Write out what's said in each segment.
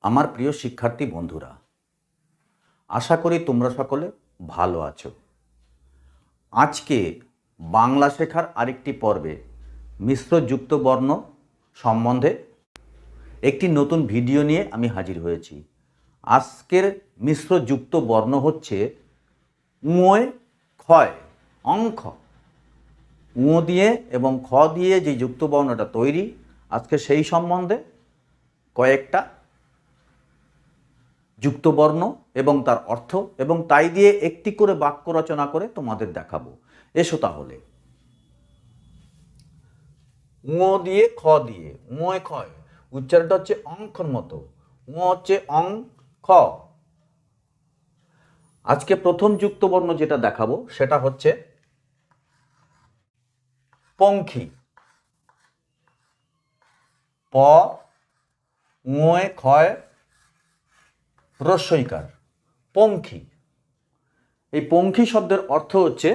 আমার প্রিয় শিক্ষার্থী বন্ধুরা, আশা করি তোমরা সকলে ভালো আছো। আজকে বাংলা শেখার আরেকটি পর্বে মিশ্র যুক্ত বর্ণ সম্বন্ধে একটি নতুন ভিডিও নিয়ে আমি হাজির হয়েছি। আজকের মিশ্র যুক্ত বর্ণ হচ্ছে ঙয় ক্ষয় অঙ্ক। ঙ দিয়ে এবং খ দিয়ে যে যুক্ত বর্ণটা তৈরি, আজকে সেই সম্বন্ধে কয়েকটা যুক্তবর্ণ এবং তার অর্থ এবং তাই দিয়ে একটি করে বাক্য রচনা করে তোমাদের দেখাবো। এসো তাহলে। ঙ দিয়ে খ দিয়ে ঙয় ক্ষয় উচ্চারণটা হচ্ছে অঙ্কর মতো। ঙ হচ্ছে অং খ। আজকে প্রথম যুক্তবর্ণ যেটা দেখাবো সেটা হচ্ছে পঙ্খী। প ঙয় ক্ষয় রস্বইকার পঙ্খী। এই পঙ্খী শব্দের অর্থ হচ্ছে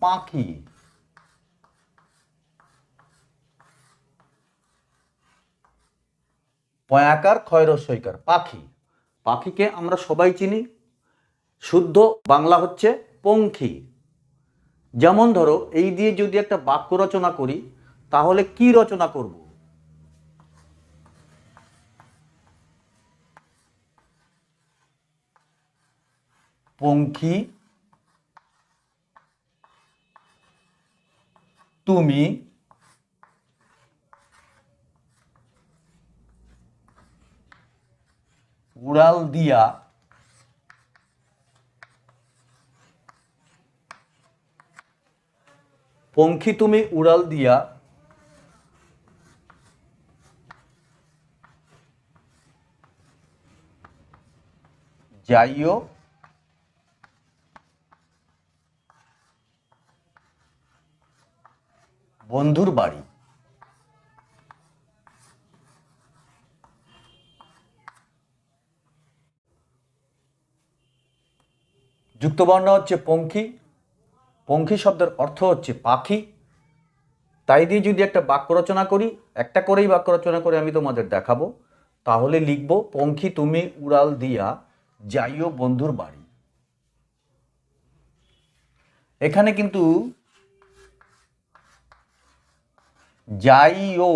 পাখি। পয়াকার ক্ষয় রস্বইকার পাখি। পাখিকে আমরা সবাই চিনি, শুদ্ধ বাংলা হচ্ছে পঙ্খী। যেমন ধরো, এই দিয়ে যদি একটা বাক্য রচনা করি তাহলে কি রচনা করব? পঙ্খী তুমি উড়াল দিয়া পঙ্খী তুমি উড়াল দিয়া যাইও বন্ধুর বাড়ি। যুক্তবর্ণ হচ্ছে পঙ্খী। পঙ্খী শব্দের অর্থ হচ্ছে পাখি। তাই দিয়ে যদি একটা বাক্য রচনা করি, একটা করেই বাক্য রচনা করে আমি তোমাদের দেখাবো, তাহলে লিখব পঙ্খী তুমি উড়াল দিয়া যাইও বন্ধুর বাড়ি। এখানে কিন্তু যাইও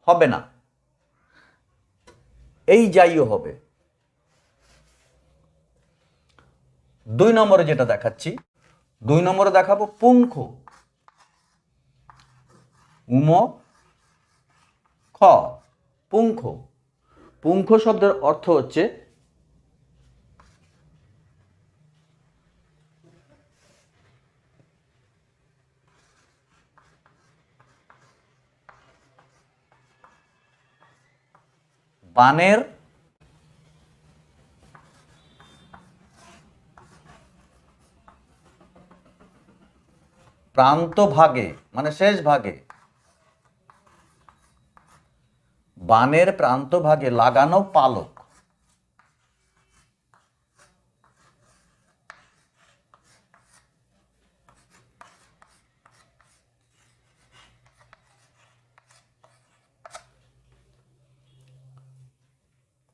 হবে না, এই যাইও হবে। 2 নম্বরে যেটা দেখাচ্ছি, 2 নম্বরে দেখাবো পুঙ্খ। উম খ পুঙ্খ। পুঙ্খ শব্দের অর্থ হচ্ছে বানের প্রান্ত ভাগে, মানে শেষ ভাগে, বানের প্রান্ত ভাগে লাগানো পালক।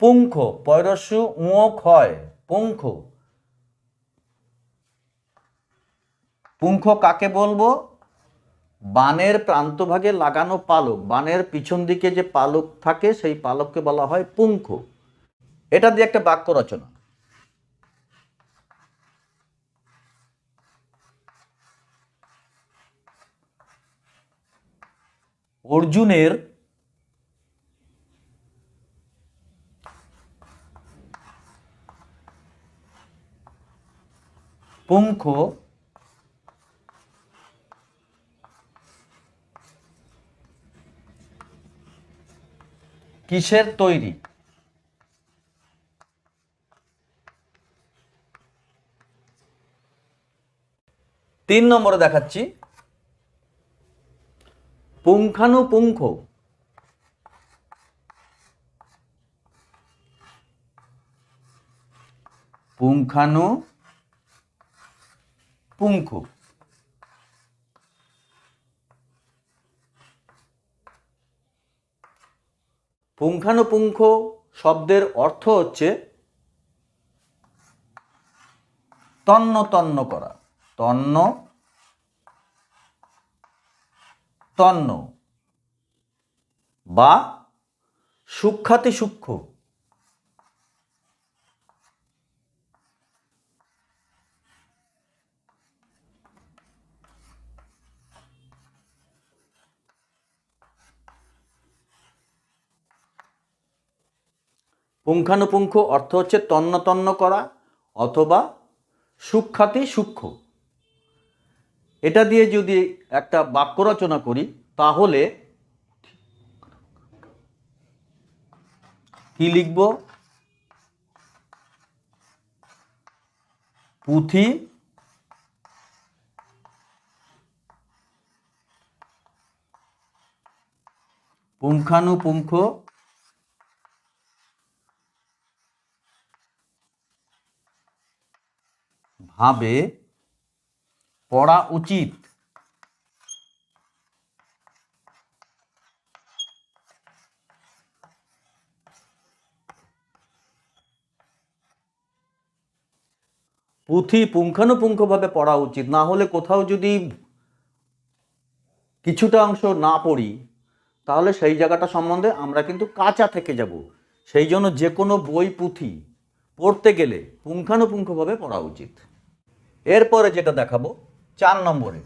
পুঙ্খ পয়রস্যু ঙ ক্ষয় পুঙ্খ। পুঙ্খ কাকে বলবো? বানের প্রান্তভাগে লাগানো পালক। বানের পিছন দিকে যে পালক থাকে সেই পালককে বলা হয় পুঙ্খ। এটা দিয়ে একটা বাক্য রচনা। অর্জুনের পুঙ্খ কিসের তৈরি? 3 নম্বরে দেখাচ্ছি পুঙ্খানুপুঙ্খ। পুঙ্খানুপুঙ্খ পুঙ্খানুপুঙ্খ শব্দের অর্থ হচ্ছে তন্ন তন্ন করা, তন্ন তন্ন বা সূক্ষাতি সূক্ষ্ম। পুঙ্খানুপুঙ্খ অর্থ হচ্ছে তন্ন তন্ন করা অথবা সূক্ষাতি সূক্ষ্ম। এটা দিয়ে যদি একটা বাক্য রচনা করি তাহলে কি লিখব? পুঁথি পুঙ্খানুপুঙ্খ ভাবে পড়া উচিত। পুঁথি পুঙ্খানুপুঙ্খভাবে পড়া উচিত, না হলে কোথাও যদি কিছুটা অংশ না পড়ি তাহলে সেই জায়গাটা সম্বন্ধে আমরা কিন্তু কাঁচা থেকে যাব। সেই জন্য যে কোনো বই পুঁথি পড়তে গেলে পুঙ্খানুপুঙ্খভাবে পড়া উচিত। এরপরে যেটা দেখাবো 4 নম্বরে,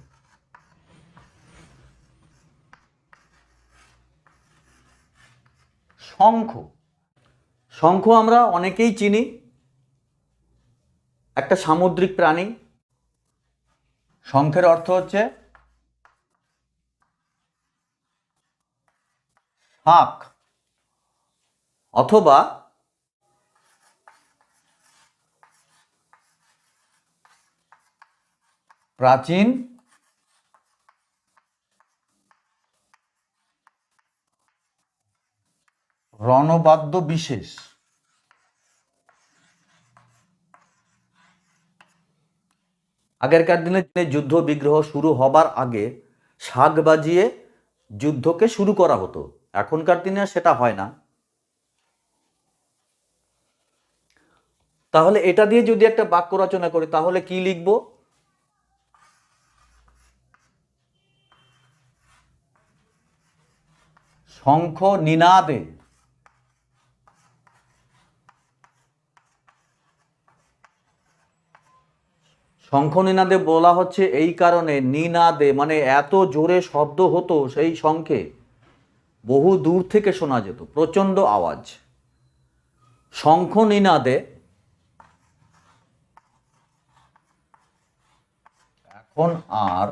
শঙ্খ। শঙ্খ আমরা অনেকেই চিনি, একটা সামুদ্রিক প্রাণী। শঙ্খের অর্থ হচ্ছে শাক অথবা প্রাচীন রণবাদ্য বিশেষ। আগেরকার দিনে যুদ্ধ বিগ্রহ শুরু হবার আগে শাঁখ বাজিয়ে যুদ্ধকে শুরু করা হতো, এখনকার দিনে সেটা হয় না। তাহলে এটা দিয়ে যদি একটা বাক্য রচনা করি তাহলে কি লিখব? শঙ্খ নিনাদে শঙ্খ নিনাদে বলা হচ্ছে এই কারণে, নিনাদে মানে এত জোরে শব্দ হতো সেই শঙ্খে, বহু দূর থেকে শোনা যেত, প্রচণ্ড আওয়াজ। শঙ্খ নিনাদে এখন আর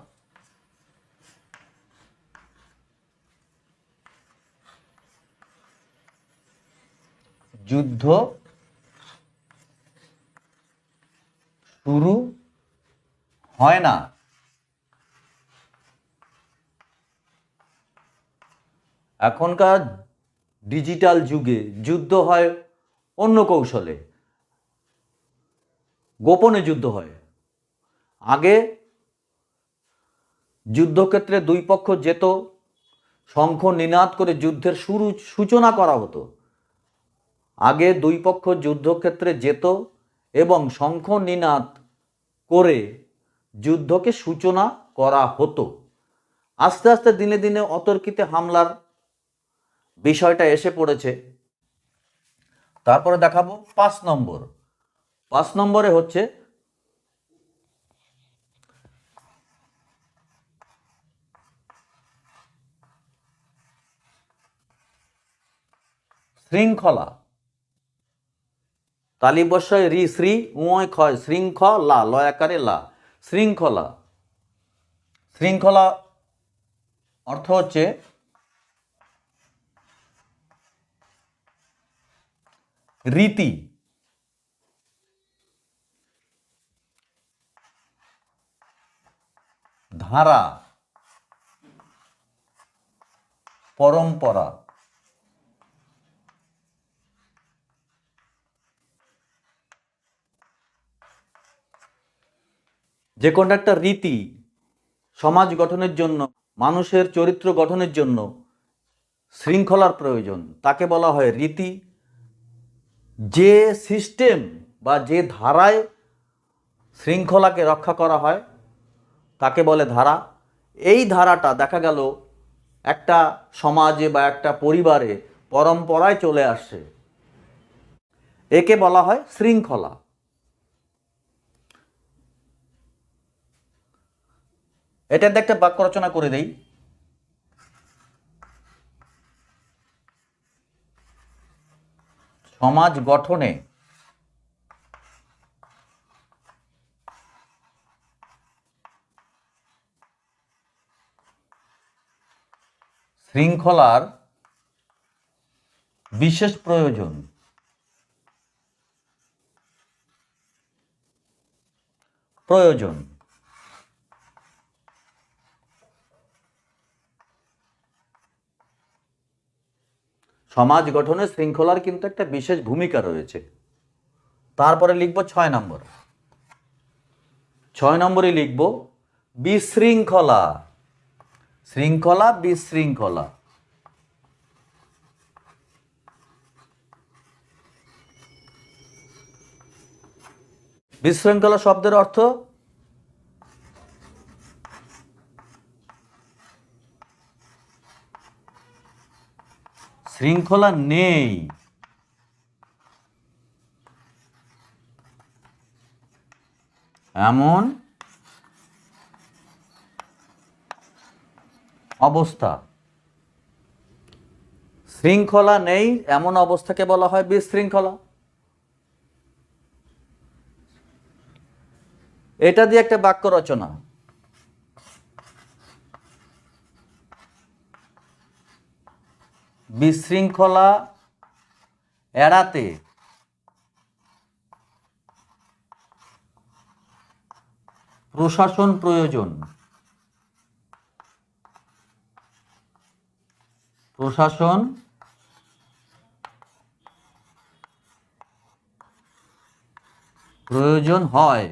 যুদ্ধ শুরু হয় না। এখনকার ডিজিটাল যুগে যুদ্ধ হয় অন্য কৌশলে, গোপনে যুদ্ধ হয়। আগে যুদ্ধক্ষেত্রে দুই পক্ষ যেত, শঙ্খ নিনাদ করে যুদ্ধের সূচনা করা হতো। আগে দুই পক্ষ যুদ্ধক্ষেত্রে যেত এবং শঙ্খ নিনাদ করে যুদ্ধকে সূচনা করা হতো। আস্তে আস্তে দিনে দিনে অতর্কিতে হামলার বিষয়টা এসে পড়েছে। তারপরে দেখাবো 5 নম্বর। 5 নম্বরে হচ্ছে শৃঙ্খলা। তালিবস্যয় রি শ্রী উয় ক্ষয় শৃঙ্খলা, লয় আকারে লা, শৃঙ্খলা। শৃঙ্খলা অর্থ হচ্ছে রীতি, ধারা, পরম্পরা। যে কোনো একটা রীতি সমাজ গঠনের জন্য, মানুষের চরিত্র গঠনের জন্য শৃঙ্খলার প্রয়োজন, তাকে বলা হয় রীতি যে সিস্টেম বা যে ধারায় শৃঙ্খলাকে রক্ষা করা হয় তাকে বলে ধারা। এই ধারাটা দেখা গেল একটা সমাজে বা একটা পরিবারে পরম্পরায় চলে আসছে, একে বলা হয় শৃঙ্খলা। এটাতে একটা বাক্য রচনা করে দেই। সমাজ গঠনে শৃঙ্খলার বিশেষ প্রয়োজন। প্রয়োজন সমাজ গঠনে শৃঙ্খলার কিন্তু একটা বিশেষ ভূমিকা রয়েছে। তারপরে লিখব 6 নম্বর। 6 নম্বরে লিখব বিশৃঙ্খলা। শৃঙ্খলা, বিশৃঙ্খলা। বিশৃঙ্খলা শব্দের অর্থ শৃঙ্খলা নেই, এমন অবস্থা। শৃঙ্খলা নেই এমন অবস্থাকে বলা হয় বিশৃঙ্খলা। এটা দিয়ে একটা বাক্য রচনা। বিশৃঙ্খলা এড়াতে প্রশাসন প্রয়োজন। প্রশাসন প্রয়োজন হয়।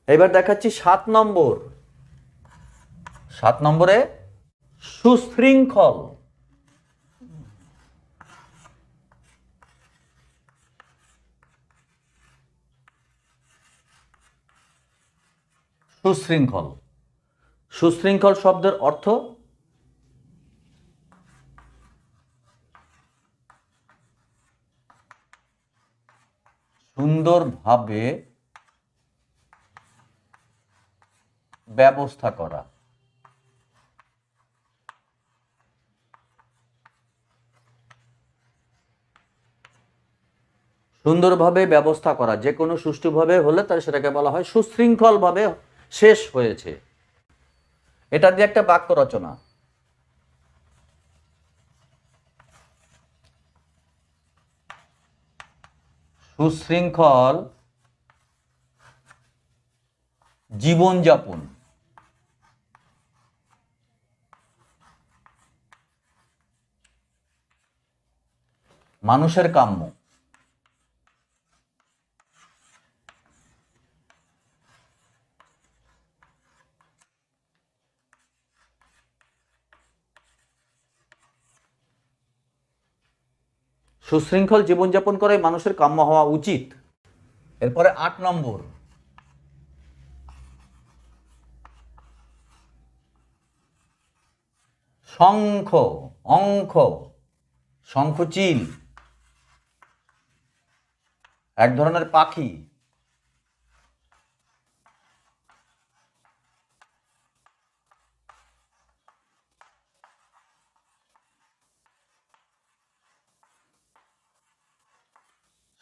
এবার দেখাচ্ছি 7 নম্বর। 7 নম্বরে সুশৃঙ্খল। সুশৃঙ্খল। সুশৃঙ্খল শব্দের অর্থ সুন্দরভাবে ব্যবস্থা করা। সুন্দরভাবে ব্যবস্থা করা, যে কোনো সুষ্ঠুভাবে হলে তার সেটাকে বলা হয় সুশৃঙ্খলভাবে শেষ হয়েছে। এটা দিয়ে একটা বাক্য রচনা। সুশৃঙ্খল জীবনযাপন। মানুষের কাম্য। সুশৃঙ্খল জীবনযাপন করে মানুষের কাম্য হওয়া উচিত। এরপরে 8 নম্বর। শঙ্খ, অঙ্খ, শঙ্খচিল এক ধরনের পাখি।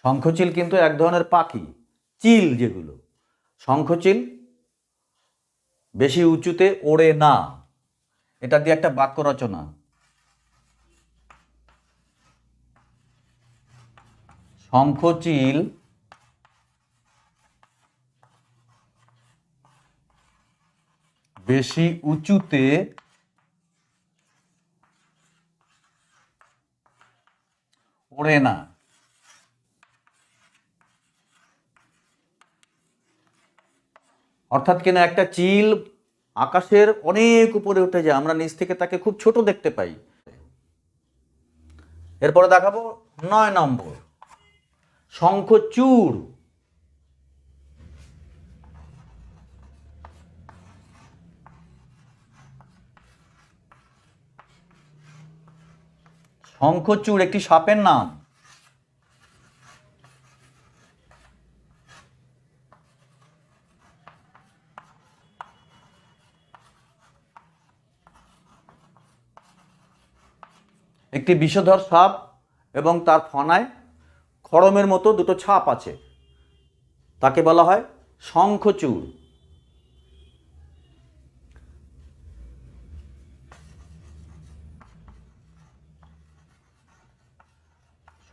শঙ্খচিল কিন্তু এক ধরনের পাখি। চিল যেগুলো, শঙ্খচিল বেশি উঁচুতে ওড়ে না। এটা দিয়ে একটা বাক্য রচনা। শঙ্খচিল বেশি উঁচুতে ওড়ে না। অর্থাৎ কিনা একটা চিল আকাশের অনেক উপরে উঠে যায়, আমরা নিচ থেকে তাকে খুব ছোট দেখতে পাই। এরপরে দেখাবো 9 নম্বর শঙ্খচূড়। শঙ্খচূড় একটি সাপের নাম। একটি বিষধর সাপ এবং তার ফনায় খড়মের মতো দুটো ছাপ আছে, তাকে বলা হয় শঙ্খচূড়।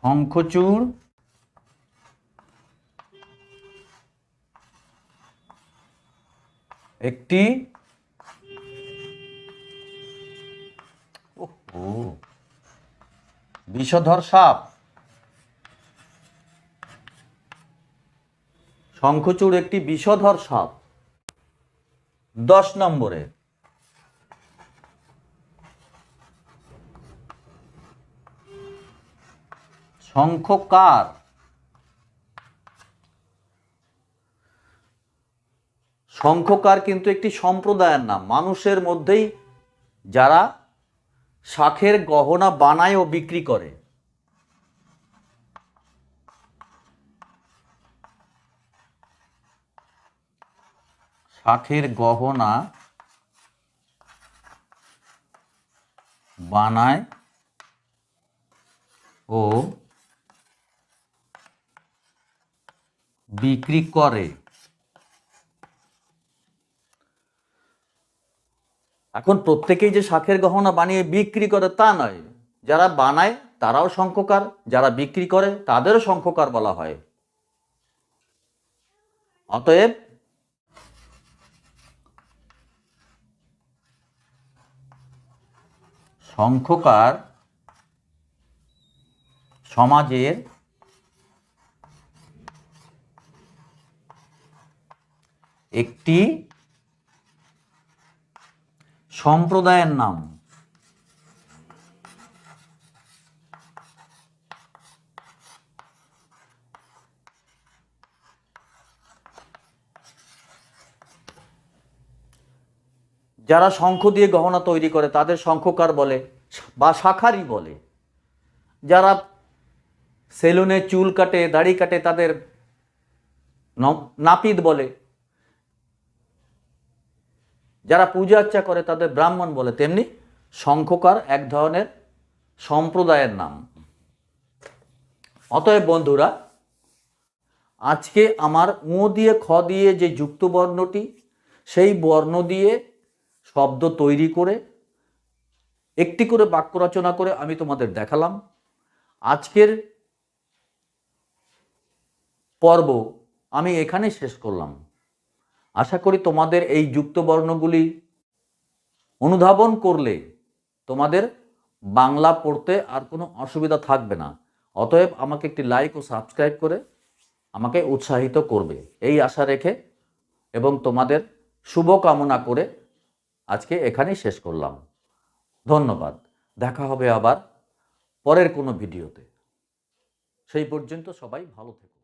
শঙ্খচূড় একটি বিষধর সাপ। শঙ্খচূড় একটি বিষধর সাপ। 10 নম্বরে শঙ্খকার। শঙ্খকার কিন্তু একটি সম্প্রদায়ের নাম, মানুষের মধ্যেই যারা শাঁখের গহনা বানায় ও বিক্রি করে। শাঁখের গহনা বানায় ও বিক্রি করে। এখন প্রত্যেকেই যে শাঁখের গহনা বানিয়ে বিক্রি করে তা নয়, যারা বানায় তারাও শঙ্খকার, যারা বিক্রি করে তাদেরও শঙ্খকার বলা হয়। অতএব শঙ্খকার সমাজের একটি সম্প্রদায়ের নাম। যারা শঙ্খ দিয়ে গহনা তৈরি করে তাদের শঙ্খকার বলে বা শাঁখারি বলে। যারা সেলুনে চুল কাটে, দাড়ি কাটে, তাদের নাপিত বলে। যারা পূজা আর্চা করে তাদের ব্রাহ্মণ বলে। তেমনি শঙ্খকার এক ধরনের সম্প্রদায়ের নাম। অতএব বন্ধুরা, আজকে আমার উ দিয়ে খ দিয়ে যে যুক্ত বর্ণটি, সেই বর্ণ দিয়ে শব্দ তৈরি করে একটি করে বাক্য রচনা করে আমি তোমাদের দেখালাম। আজকের পর্ব আমি এখানেই শেষ করলাম। আশা করি তোমাদের এই যুক্ত বর্ণগুলি অনুধাবন করলে তোমাদের বাংলা পড়তে আর কোনো অসুবিধা থাকবে না। অতএব আমাকে একটি লাইক ও সাবস্ক্রাইব করে আমাকে উৎসাহিত করবে, এই আশা রেখে এবং তোমাদের শুভ কামনা করে আজকে এখানেই শেষ করলাম। ধন্যবাদ। দেখা হবে আবার পরের কোনো ভিডিওতে। সেই পর্যন্ত সবাই ভালো থেকো।